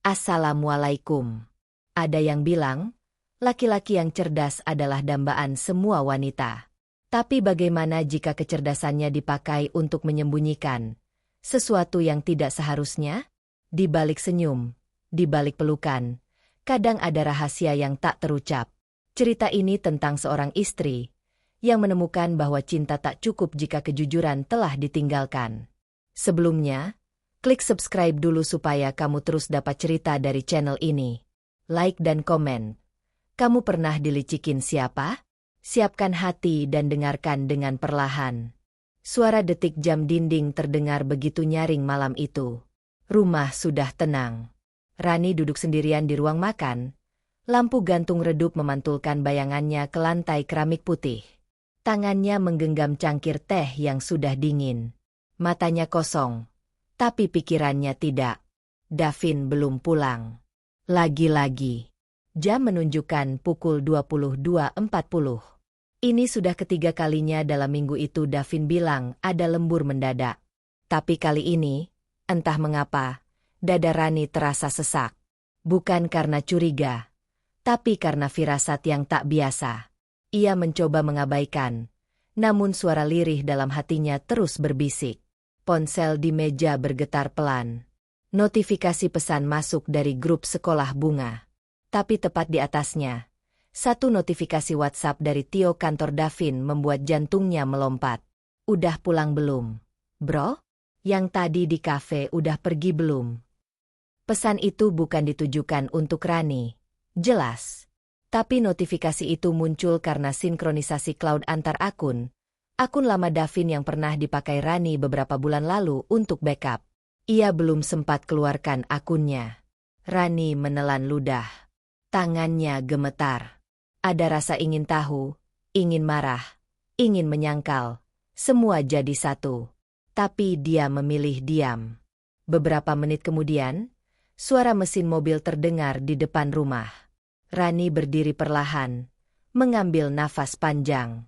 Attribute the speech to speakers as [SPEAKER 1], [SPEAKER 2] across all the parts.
[SPEAKER 1] Assalamualaikum. Ada yang bilang, laki-laki yang cerdas adalah dambaan semua wanita. Tapi bagaimana jika kecerdasannya dipakai untuk menyembunyikan sesuatu yang tidak seharusnya? Di balik senyum, di balik pelukan, kadang ada rahasia yang tak terucap. Cerita ini tentang seorang istri yang menemukan bahwa cinta tak cukup jika kejujuran telah ditinggalkan. Sebelumnya, klik subscribe dulu supaya kamu terus dapat cerita dari channel ini. Like dan komen. Kamu pernah dilicikin siapa? Siapkan hati dan dengarkan dengan perlahan. Suara detik jam dinding terdengar begitu nyaring malam itu. Rumah sudah tenang. Rani duduk sendirian di ruang makan. Lampu gantung redup memantulkan bayangannya ke lantai keramik putih. Tangannya menggenggam cangkir teh yang sudah dingin. Matanya kosong. Tapi pikirannya tidak. Davin belum pulang. Lagi-lagi. Jam menunjukkan pukul 22.40. Ini sudah ketiga kalinya dalam minggu itu Davin bilang ada lembur mendadak. Tapi kali ini, entah mengapa, dada Rani terasa sesak. Bukan karena curiga, tapi karena firasat yang tak biasa. Ia mencoba mengabaikan, namun suara lirih dalam hatinya terus berbisik. Ponsel di meja bergetar pelan. Notifikasi pesan masuk dari grup sekolah bunga. Tapi tepat di atasnya, satu notifikasi WhatsApp dari Tio kantor Davin membuat jantungnya melompat. Udah pulang belum? Bro? Yang tadi di kafe udah pergi belum? Pesan itu bukan ditujukan untuk Rani. Jelas. Tapi notifikasi itu muncul karena sinkronisasi cloud antar akun. Akun lama Davin yang pernah dipakai Rani beberapa bulan lalu untuk backup. Ia belum sempat keluarkan akunnya. Rani menelan ludah. Tangannya gemetar. Ada rasa ingin tahu, ingin marah, ingin menyangkal. Semua jadi satu. Tapi dia memilih diam. Beberapa menit kemudian, suara mesin mobil terdengar di depan rumah. Rani berdiri perlahan, mengambil nafas panjang.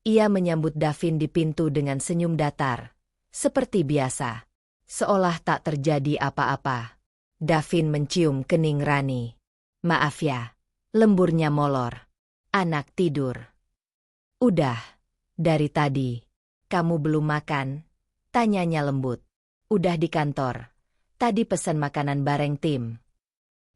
[SPEAKER 1] Ia menyambut Davin di pintu dengan senyum datar. Seperti biasa. Seolah tak terjadi apa-apa. Davin mencium kening Rani. Maaf ya, lemburnya molor. Anak tidur. Udah, dari tadi. Kamu belum makan? Tanyanya lembut. Udah di kantor. Tadi pesan makanan bareng tim.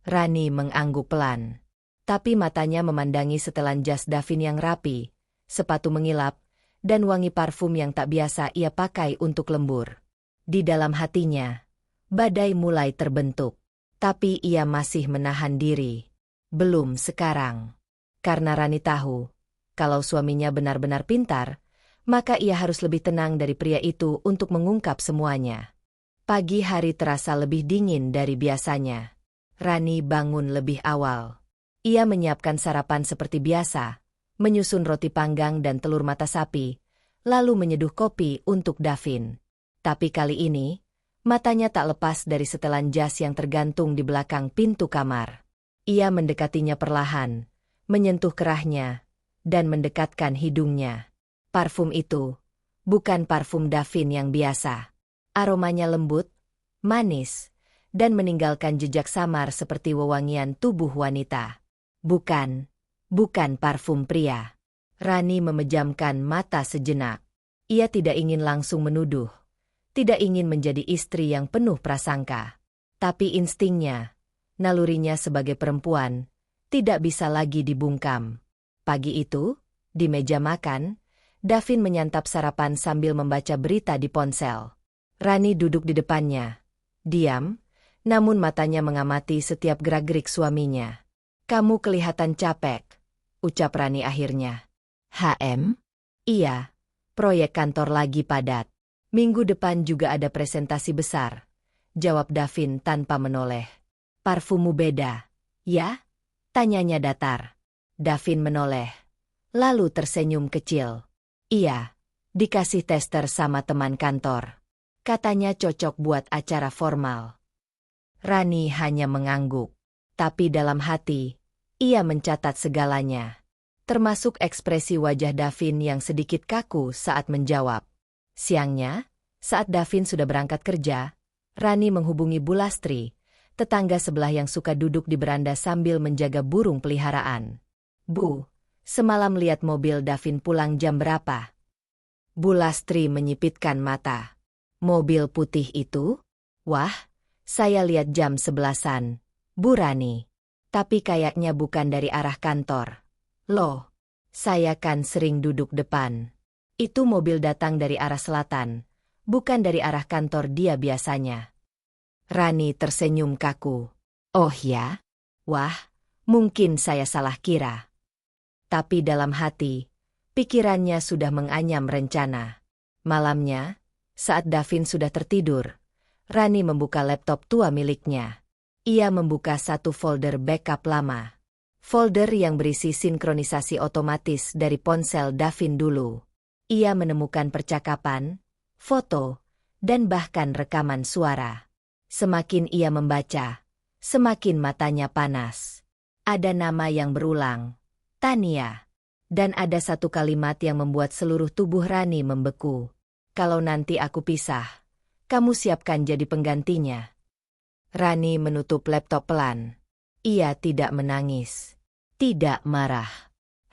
[SPEAKER 1] Rani mengangguk pelan. Tapi matanya memandangi setelan jas Davin yang rapi, sepatu mengilap, dan wangi parfum yang tak biasa ia pakai untuk lembur. Di dalam hatinya, badai mulai terbentuk. Tapi ia masih menahan diri. Belum sekarang. Karena Rani tahu, kalau suaminya benar-benar pintar, maka ia harus lebih tenang dari pria itu untuk mengungkap semuanya. Pagi hari terasa lebih dingin dari biasanya. Rani bangun lebih awal. Ia menyiapkan sarapan seperti biasa, menyusun roti panggang dan telur mata sapi, lalu menyeduh kopi untuk Davin. Tapi kali ini, matanya tak lepas dari setelan jas yang tergantung di belakang pintu kamar. Ia mendekatinya perlahan, menyentuh kerahnya, dan mendekatkan hidungnya. Parfum itu bukan parfum Davin yang biasa. Aromanya lembut, manis, dan meninggalkan jejak samar seperti wewangian tubuh wanita. Bukan parfum pria. Rani memejamkan mata sejenak. Ia tidak ingin langsung menuduh. Tidak ingin menjadi istri yang penuh prasangka. Tapi instingnya, nalurinya sebagai perempuan, tidak bisa lagi dibungkam. Pagi itu, di meja makan, Davin menyantap sarapan sambil membaca berita di ponsel. Rani duduk di depannya. Diam, namun matanya mengamati setiap gerak-gerik suaminya. Kamu kelihatan capek, ucap Rani akhirnya. Iya, proyek kantor lagi padat. Minggu depan juga ada presentasi besar, jawab Davin tanpa menoleh. Parfummu beda, ya? Tanyanya datar. Davin menoleh, lalu tersenyum kecil. Iya, dikasih tester sama teman kantor. Katanya cocok buat acara formal. Rani hanya mengangguk. Tapi dalam hati, ia mencatat segalanya. Termasuk ekspresi wajah Davin yang sedikit kaku saat menjawab. Siangnya, saat Davin sudah berangkat kerja, Rani menghubungi Bu Lastri, tetangga sebelah yang suka duduk di beranda sambil menjaga burung peliharaan. Bu, semalam lihat mobil Davin pulang jam berapa? Bu Lastri menyipitkan mata. Mobil putih itu? Wah, saya lihat jam 11-an, Bu Rani. Tapi kayaknya bukan dari arah kantor. Loh, saya kan sering duduk depan. Itu mobil datang dari arah selatan, bukan dari arah kantor dia biasanya. Rani tersenyum kaku. Oh ya? Wah, mungkin saya salah kira. Tapi dalam hati, pikirannya sudah menganyam rencana. Malamnya, saat Davin sudah tertidur, Rani membuka laptop tua miliknya. Ia membuka satu folder backup lama. Folder yang berisi sinkronisasi otomatis dari ponsel Davin dulu. Ia menemukan percakapan, foto, dan bahkan rekaman suara. Semakin ia membaca, semakin matanya panas. Ada nama yang berulang, Tania. Dan ada satu kalimat yang membuat seluruh tubuh Rani membeku. Kalau nanti aku pisah, kamu siapkan jadi penggantinya. Rani menutup laptop pelan. Ia tidak menangis, tidak marah,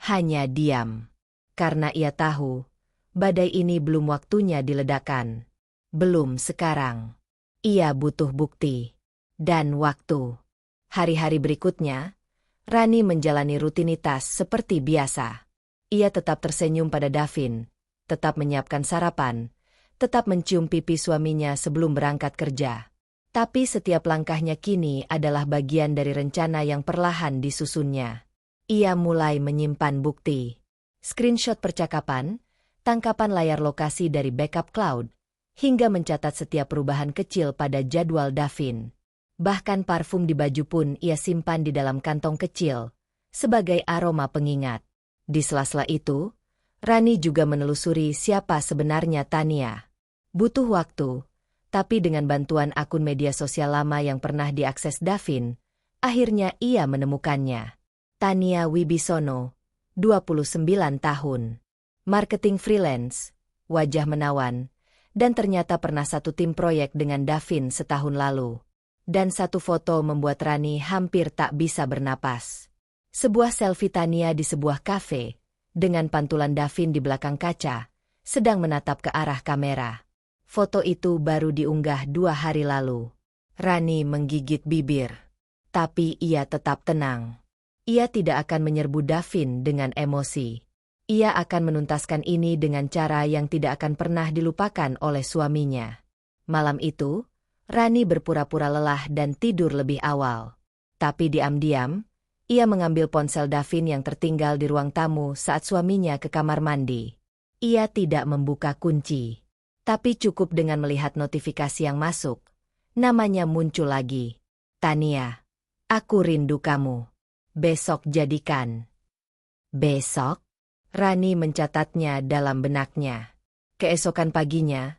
[SPEAKER 1] hanya diam. Karena ia tahu, badai ini belum waktunya diledakkan. Belum sekarang. Ia butuh bukti dan waktu. Hari-hari berikutnya, Rani menjalani rutinitas seperti biasa. Ia tetap tersenyum pada Davin, tetap menyiapkan sarapan, tetap mencium pipi suaminya sebelum berangkat kerja. Tapi setiap langkahnya kini adalah bagian dari rencana yang perlahan disusunnya. Ia mulai menyimpan bukti. Screenshot percakapan, tangkapan layar lokasi dari backup cloud, hingga mencatat setiap perubahan kecil pada jadwal Davin. Bahkan parfum di baju pun ia simpan di dalam kantong kecil, sebagai aroma pengingat. Di sela-sela itu, Rani juga menelusuri siapa sebenarnya Tania. Butuh waktu. Tapi dengan bantuan akun media sosial lama yang pernah diakses Davin, akhirnya ia menemukannya. Tania Wibisono, 29 tahun. Marketing freelance, wajah menawan, dan ternyata pernah satu tim proyek dengan Davin setahun lalu. Dan satu foto membuat Rani hampir tak bisa bernapas. Sebuah selfie Tania di sebuah kafe, dengan pantulan Davin di belakang kaca, sedang menatap ke arah kamera. Foto itu baru diunggah 2 hari lalu. Rani menggigit bibir. Tapi ia tetap tenang. Ia tidak akan menyerbu Davin dengan emosi. Ia akan menuntaskan ini dengan cara yang tidak akan pernah dilupakan oleh suaminya. Malam itu, Rani berpura-pura lelah dan tidur lebih awal. Tapi diam-diam, ia mengambil ponsel Davin yang tertinggal di ruang tamu saat suaminya ke kamar mandi. Ia tidak membuka kunci. Tapi cukup dengan melihat notifikasi yang masuk. Namanya muncul lagi. Tania, aku rindu kamu. Besok jadikan. Besok? Rani mencatatnya dalam benaknya. Keesokan paginya,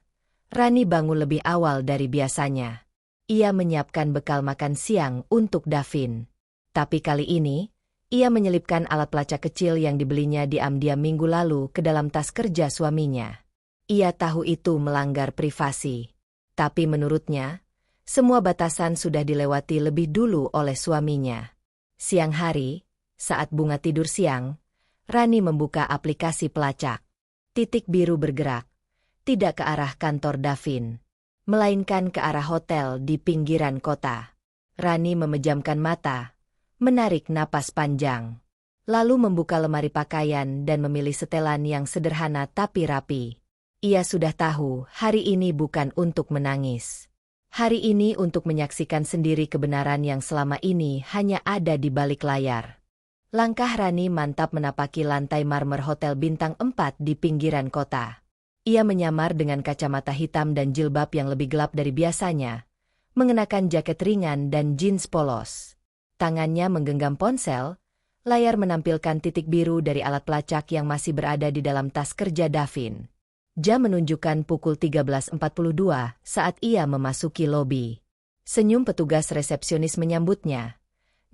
[SPEAKER 1] Rani bangun lebih awal dari biasanya. Ia menyiapkan bekal makan siang untuk Davin. Tapi kali ini, ia menyelipkan alat pelacak kecil yang dibelinya diam-diam minggu lalu ke dalam tas kerja suaminya. Ia tahu itu melanggar privasi. Tapi menurutnya, semua batasan sudah dilewati lebih dulu oleh suaminya. Siang hari, saat Bunga tidur siang, Rani membuka aplikasi pelacak. Titik biru bergerak, tidak ke arah kantor Davin, melainkan ke arah hotel di pinggiran kota. Rani memejamkan mata, menarik napas panjang. Lalu membuka lemari pakaian dan memilih setelan yang sederhana tapi rapi. Ia sudah tahu hari ini bukan untuk menangis. Hari ini untuk menyaksikan sendiri kebenaran yang selama ini hanya ada di balik layar. Langkah Rani mantap menapaki lantai marmer Hotel Bintang 4 di pinggiran kota. Ia menyamar dengan kacamata hitam dan jilbab yang lebih gelap dari biasanya, mengenakan jaket ringan dan jeans polos. Tangannya menggenggam ponsel, layar menampilkan titik biru dari alat pelacak yang masih berada di dalam tas kerja Davin. Jam menunjukkan pukul 13.42 saat ia memasuki lobi. Senyum petugas resepsionis menyambutnya.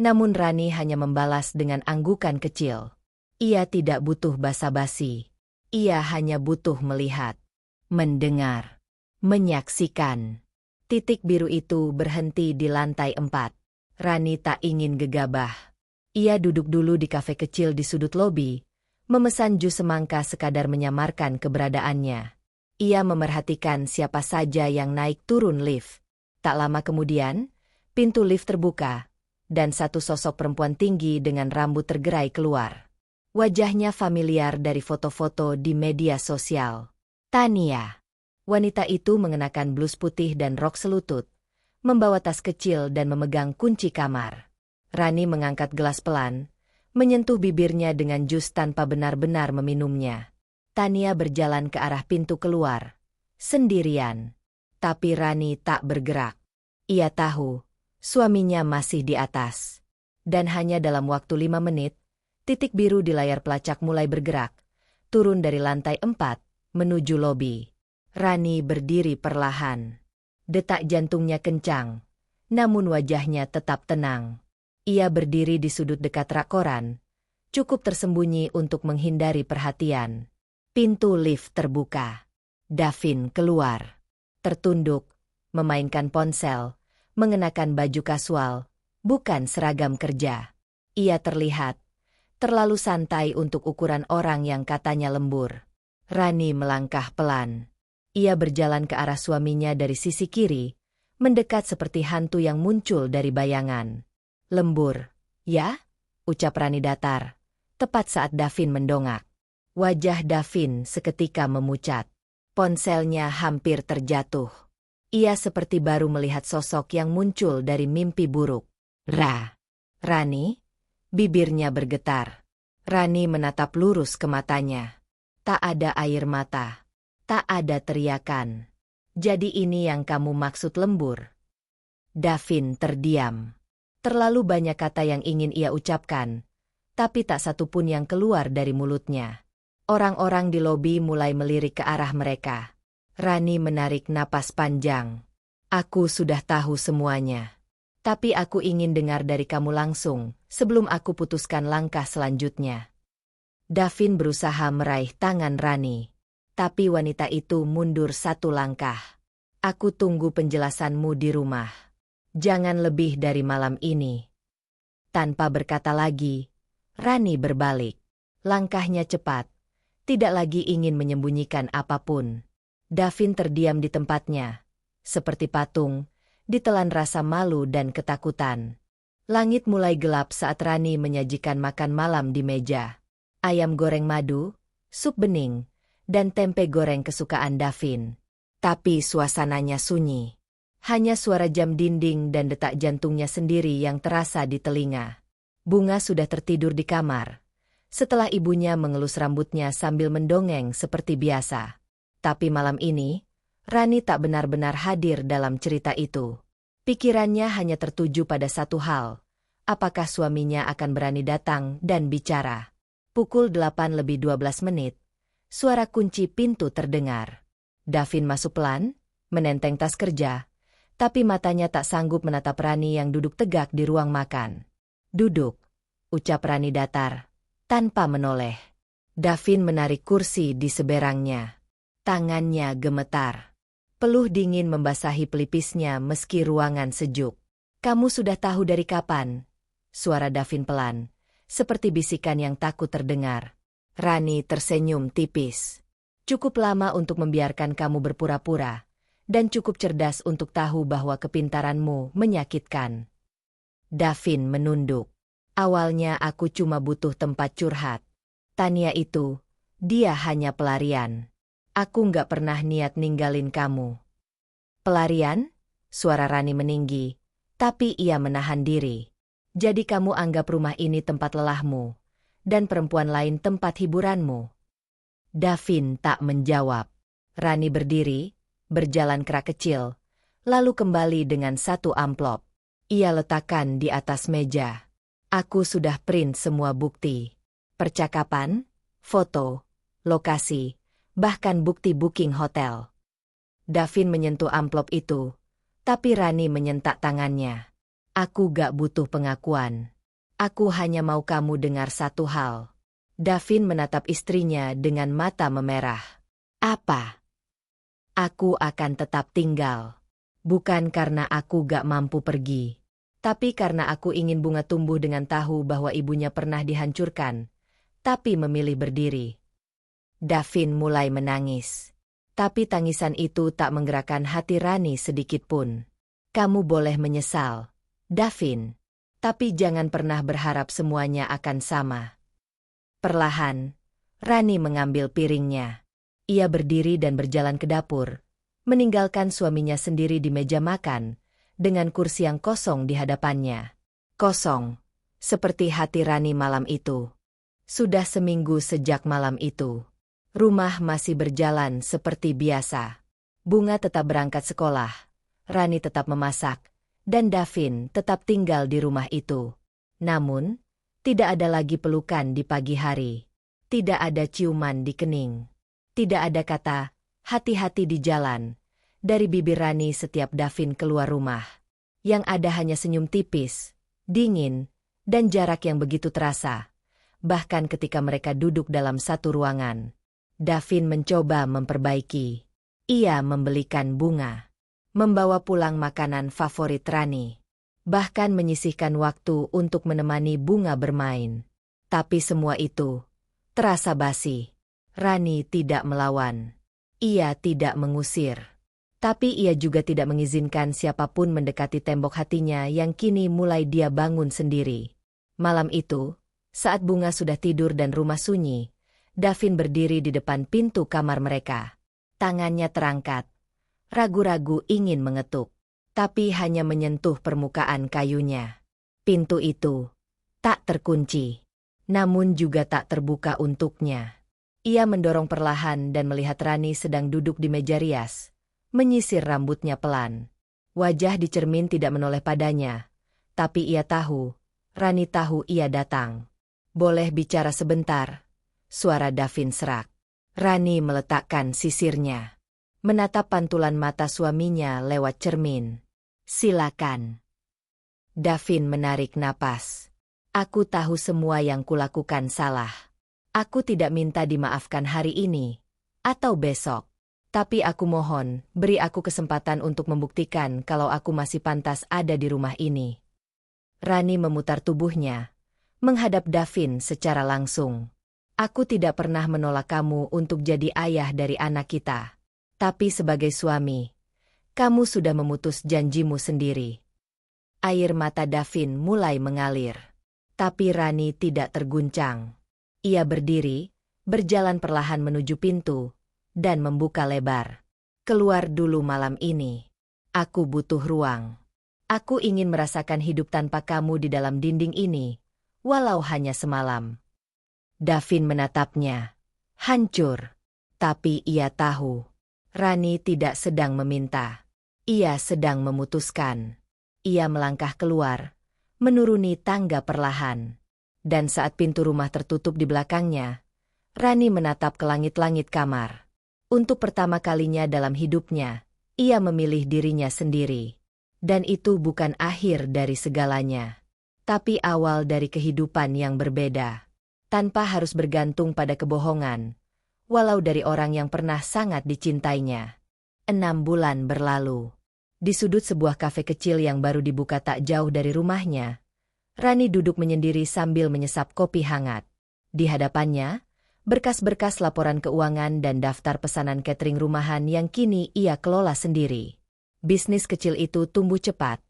[SPEAKER 1] Namun Rani hanya membalas dengan anggukan kecil. Ia tidak butuh basa-basi. Ia hanya butuh melihat, mendengar, menyaksikan. Titik biru itu berhenti di lantai 4. Rani tak ingin gegabah. Ia duduk dulu di kafe kecil di sudut lobi, memesan jus semangka sekadar menyamarkan keberadaannya. Ia memerhatikan siapa saja yang naik turun lift. Tak lama kemudian, pintu lift terbuka, dan satu sosok perempuan tinggi dengan rambut tergerai keluar. Wajahnya familiar dari foto-foto di media sosial. Tania. Wanita itu mengenakan blus putih dan rok selutut, membawa tas kecil dan memegang kunci kamar. Rani mengangkat gelas pelan, menyentuh bibirnya dengan jus tanpa benar-benar meminumnya. Tania berjalan ke arah pintu keluar, sendirian. Tapi Rani tak bergerak. Ia tahu, suaminya masih di atas. Dan hanya dalam waktu 5 menit, titik biru di layar pelacak mulai bergerak, turun dari lantai 4, menuju lobi. Rani berdiri perlahan. Detak jantungnya kencang, namun wajahnya tetap tenang. Ia berdiri di sudut dekat rak koran, cukup tersembunyi untuk menghindari perhatian. Pintu lift terbuka. Davin keluar. Tertunduk, memainkan ponsel, mengenakan baju kasual, bukan seragam kerja. Ia terlihat terlalu santai untuk ukuran orang yang katanya lembur. Rani melangkah pelan. Ia berjalan ke arah suaminya dari sisi kiri, mendekat seperti hantu yang muncul dari bayangan. Lembur, ya? Ucap Rani datar, tepat saat Davin mendongak. Wajah Davin seketika memucat. Ponselnya hampir terjatuh. Ia seperti baru melihat sosok yang muncul dari mimpi buruk. Rani? Bibirnya bergetar. Rani menatap lurus ke matanya. Tak ada air mata. Tak ada teriakan. Jadi ini yang kamu maksud lembur? Davin terdiam. Terlalu banyak kata yang ingin ia ucapkan, tapi tak satu pun yang keluar dari mulutnya. Orang-orang di lobi mulai melirik ke arah mereka. Rani menarik napas panjang. Aku sudah tahu semuanya. Tapi aku ingin dengar dari kamu langsung, sebelum aku putuskan langkah selanjutnya. Davin berusaha meraih tangan Rani. Tapi wanita itu mundur satu langkah. Aku tunggu penjelasanmu di rumah. Jangan lebih dari malam ini. Tanpa berkata lagi, Rani berbalik. Langkahnya cepat. Tidak lagi ingin menyembunyikan apapun. Davin terdiam di tempatnya. Seperti patung, ditelan rasa malu dan ketakutan. Langit mulai gelap saat Rani menyajikan makan malam di meja. Ayam goreng madu, sup bening, dan tempe goreng kesukaan Davin. Tapi suasananya sunyi. Hanya suara jam dinding dan detak jantungnya sendiri yang terasa di telinga. Bunga sudah tertidur di kamar. Setelah ibunya mengelus rambutnya sambil mendongeng seperti biasa. Tapi malam ini, Rani tak benar-benar hadir dalam cerita itu. Pikirannya hanya tertuju pada satu hal. Apakah suaminya akan berani datang dan bicara? Pukul 8:12. Suara kunci pintu terdengar. Davin masuk pelan, menenteng tas kerja, tapi matanya tak sanggup menatap Rani yang duduk tegak di ruang makan. Duduk, ucap Rani datar, tanpa menoleh. Davin menarik kursi di seberangnya. Tangannya gemetar. Peluh dingin membasahi pelipisnya meski ruangan sejuk. Kamu sudah tahu dari kapan? Suara Davin pelan, seperti bisikan yang takut terdengar. Rani tersenyum tipis. Cukup lama untuk membiarkan kamu berpura-pura, dan cukup cerdas untuk tahu bahwa kepintaranmu menyakitkan. Davin menunduk. Awalnya aku cuma butuh tempat curhat. Tania itu, dia hanya pelarian. Aku nggak pernah niat ninggalin kamu. Pelarian? Suara Rani meninggi, tapi ia menahan diri. Jadi kamu anggap rumah ini tempat lelahmu, dan perempuan lain tempat hiburanmu. Davin tak menjawab. Rani berdiri, berjalan ke rak kecil, lalu kembali dengan satu amplop. Ia letakkan di atas meja. Aku sudah print semua bukti. Percakapan, foto, lokasi, bahkan bukti booking hotel. Davin menyentuh amplop itu, tapi Rani menyentak tangannya. Aku gak butuh pengakuan. Aku hanya mau kamu dengar satu hal. Davin menatap istrinya dengan mata memerah. Apa? Aku akan tetap tinggal. Bukan karena aku gak mampu pergi. Tapi karena aku ingin bunga tumbuh dengan tahu bahwa ibunya pernah dihancurkan, tapi memilih berdiri. Davin mulai menangis. Tapi tangisan itu tak menggerakkan hati Rani sedikitpun. Kamu boleh menyesal, Davin. Tapi jangan pernah berharap semuanya akan sama. Perlahan, Rani mengambil piringnya. Ia berdiri dan berjalan ke dapur, meninggalkan suaminya sendiri di meja makan, dengan kursi yang kosong di hadapannya. Kosong, seperti hati Rani malam itu. Sudah seminggu sejak malam itu. Rumah masih berjalan seperti biasa. Bunga tetap berangkat sekolah, Rani tetap memasak, dan Davin tetap tinggal di rumah itu. Namun, tidak ada lagi pelukan di pagi hari. Tidak ada ciuman di kening. Tidak ada kata, hati-hati di jalan, dari bibir Rani setiap Davin keluar rumah. Yang ada hanya senyum tipis, dingin, dan jarak yang begitu terasa. Bahkan ketika mereka duduk dalam satu ruangan, Davin mencoba memperbaiki. Ia membelikan bunga, membawa pulang makanan favorit Rani, bahkan menyisihkan waktu untuk menemani bunga bermain. Tapi semua itu terasa basi. Rani tidak melawan. Ia tidak mengusir. Tapi ia juga tidak mengizinkan siapapun mendekati tembok hatinya yang kini mulai dia bangun sendiri. Malam itu, saat bunga sudah tidur dan rumah sunyi, Davin berdiri di depan pintu kamar mereka. Tangannya terangkat. Ragu-ragu ingin mengetuk. Tapi hanya menyentuh permukaan kayunya. Pintu itu tak terkunci. Namun juga tak terbuka untuknya. Ia mendorong perlahan dan melihat Rani sedang duduk di meja rias, menyisir rambutnya pelan. Wajah di cermin tidak menoleh padanya, tapi ia tahu, Rani tahu ia datang. Boleh bicara sebentar? Suara Davin serak. Rani meletakkan sisirnya, menatap pantulan mata suaminya lewat cermin. Silakan. Davin menarik napas. Aku tahu semua yang kulakukan salah. Aku tidak minta dimaafkan hari ini, atau besok. Tapi aku mohon, beri aku kesempatan untuk membuktikan kalau aku masih pantas ada di rumah ini. Rani memutar tubuhnya, menghadap Davin secara langsung. Aku tidak pernah menolak kamu untuk jadi ayah dari anak kita. Tapi sebagai suami, kamu sudah memutus janjimu sendiri. Air mata Davin mulai mengalir. Tapi Rani tidak terguncang. Ia berdiri, berjalan perlahan menuju pintu, dan membuka lebar. Keluar dulu malam ini. Aku butuh ruang. Aku ingin merasakan hidup tanpa kamu di dalam dinding ini, walau hanya semalam. Davin menatapnya. Hancur. Tapi ia tahu. Rani tidak sedang meminta. Ia sedang memutuskan. Ia melangkah keluar, menuruni tangga perlahan. Dan saat pintu rumah tertutup di belakangnya, Rani menatap ke langit-langit kamar. Untuk pertama kalinya dalam hidupnya, ia memilih dirinya sendiri. Dan itu bukan akhir dari segalanya, tapi awal dari kehidupan yang berbeda. Tanpa harus bergantung pada kebohongan, walau dari orang yang pernah sangat dicintainya. 6 bulan berlalu. Di sudut sebuah kafe kecil yang baru dibuka tak jauh dari rumahnya, Rani duduk menyendiri sambil menyesap kopi hangat. Di hadapannya, berkas-berkas laporan keuangan dan daftar pesanan catering rumahan yang kini ia kelola sendiri. Bisnis kecil itu tumbuh cepat,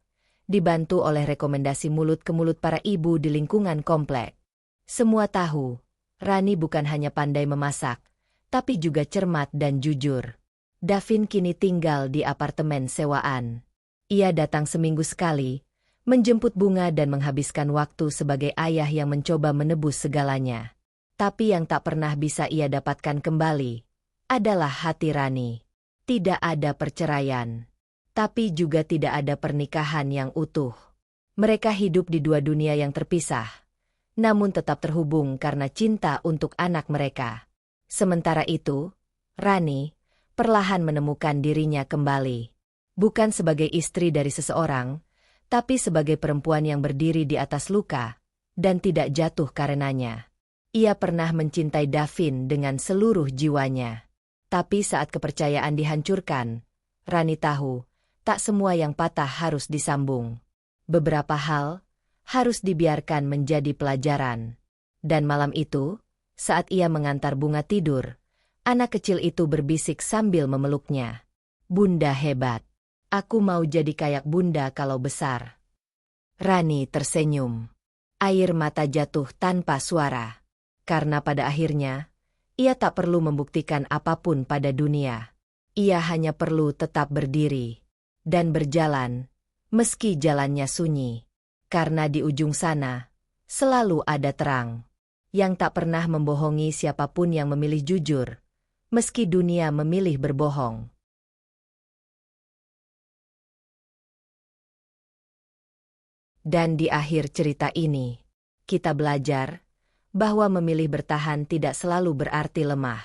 [SPEAKER 1] dibantu oleh rekomendasi mulut ke mulut para ibu di lingkungan komplek. Semua tahu, Rani bukan hanya pandai memasak, tapi juga cermat dan jujur. Davin kini tinggal di apartemen sewaan. Ia datang seminggu sekali, menjemput bunga dan menghabiskan waktu sebagai ayah yang mencoba menebus segalanya. Tapi yang tak pernah bisa ia dapatkan kembali adalah hati Rani. Tidak ada perceraian, tapi juga tidak ada pernikahan yang utuh. Mereka hidup di dua dunia yang terpisah, namun tetap terhubung karena cinta untuk anak mereka. Sementara itu, Rani perlahan menemukan dirinya kembali. Bukan sebagai istri dari seseorang, tapi sebagai perempuan yang berdiri di atas luka, dan tidak jatuh karenanya. Ia pernah mencintai Davin dengan seluruh jiwanya. Tapi saat kepercayaan dihancurkan, Rani tahu, tak semua yang patah harus disambung. Beberapa hal harus dibiarkan menjadi pelajaran. Dan malam itu, saat ia mengantar Bunga tidur, anak kecil itu berbisik sambil memeluknya. Bunda hebat. Aku mau jadi kayak Bunda kalau besar. Rani tersenyum. Air mata jatuh tanpa suara. Karena pada akhirnya, ia tak perlu membuktikan apapun pada dunia. Ia hanya perlu tetap berdiri dan berjalan, meski jalannya sunyi. Karena di ujung sana, selalu ada terang yang tak pernah membohongi siapapun yang memilih jujur, meski dunia memilih berbohong. Dan di akhir cerita ini, kita belajar bahwa memilih bertahan tidak selalu berarti lemah.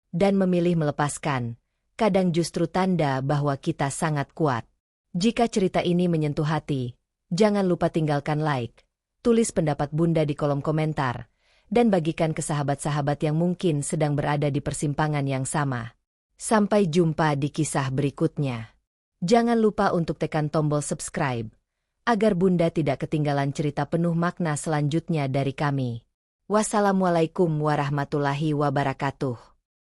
[SPEAKER 1] Dan memilih melepaskan, kadang justru tanda bahwa kita sangat kuat. Jika cerita ini menyentuh hati, jangan lupa tinggalkan like, tulis pendapat Bunda di kolom komentar, dan bagikan ke sahabat-sahabat yang mungkin sedang berada di persimpangan yang sama. Sampai jumpa di kisah berikutnya. Jangan lupa untuk tekan tombol subscribe, agar Bunda tidak ketinggalan cerita penuh makna selanjutnya dari kami. Wassalamualaikum warahmatullahi wabarakatuh.